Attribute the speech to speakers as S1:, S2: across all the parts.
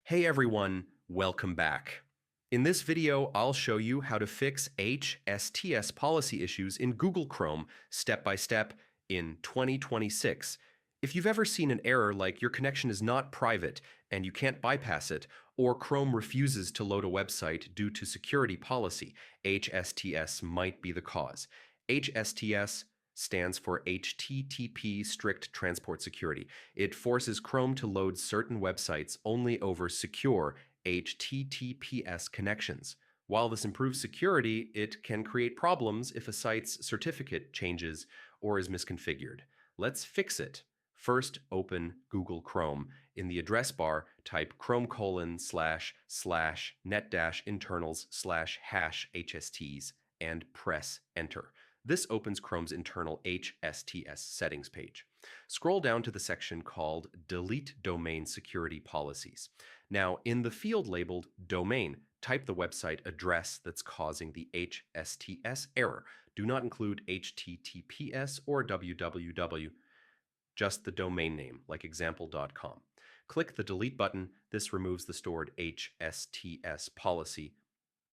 S1: Hey everyone, welcome back. In this video, I'll show you how to fix HSTS policy issues in Google Chrome step by step in 2026. If you've ever seen an error like your connection is not private and you can't bypass it, or Chrome refuses to load a website due to security policy, HSTS might be the cause. HSTS stands for HTTP Strict Transport Security. It forces Chrome to load certain websites only over secure HTTPS connections. While this improves security, it can create problems if a site's certificate changes or is misconfigured. Let's fix it. First, open Google Chrome. In the address bar, type chrome://net-internals/#HSTs and press enter. This opens Chrome's internal HSTS settings page. Scroll down to the section called Delete Domain Security Policies. Now, in the field labeled Domain, type the website address that's causing the HSTS error. Do not include HTTPS or www, just the domain name, like example.com. Click the Delete button. This removes the stored HSTS policy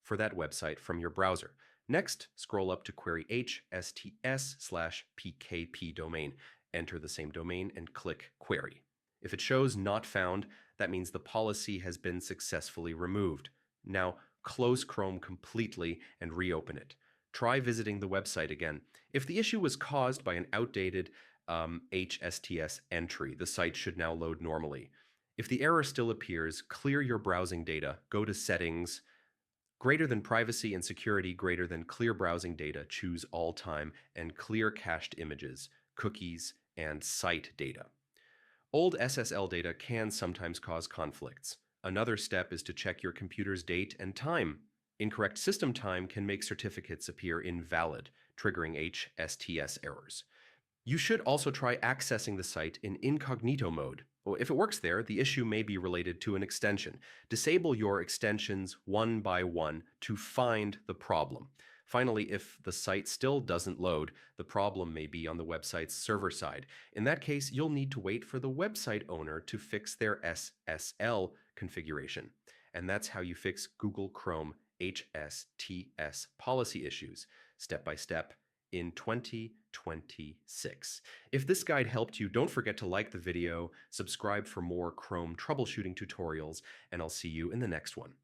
S1: for that website from your browser. Next, scroll up to query HSTS/PKP domain. Enter the same domain and click Query. If it shows not found, that means the policy has been successfully removed. Now, close Chrome completely and reopen it. Try visiting the website again. If the issue was caused by an outdated HSTS entry, the site should now load normally. If the error still appears, clear your browsing data, go to Settings, greater than privacy and security, greater than clear browsing data, choose all time, and clear cached images, cookies, and site data. Old SSL data can sometimes cause conflicts. Another step is to check your computer's date and time. Incorrect system time can make certificates appear invalid, triggering HSTS errors. You should also try accessing the site in incognito mode. If it works there, the issue may be related to an extension. Disable your extensions one by one to find the problem. Finally, if the site still doesn't load, the problem may be on the website's server side. In that case, you'll need to wait for the website owner to fix their SSL configuration. And that's how you fix Google Chrome HSTS policy issues, step by step, in 2026. If this guide helped you, don't forget to like the video, subscribe for more Chrome troubleshooting tutorials, and I'll see you in the next one.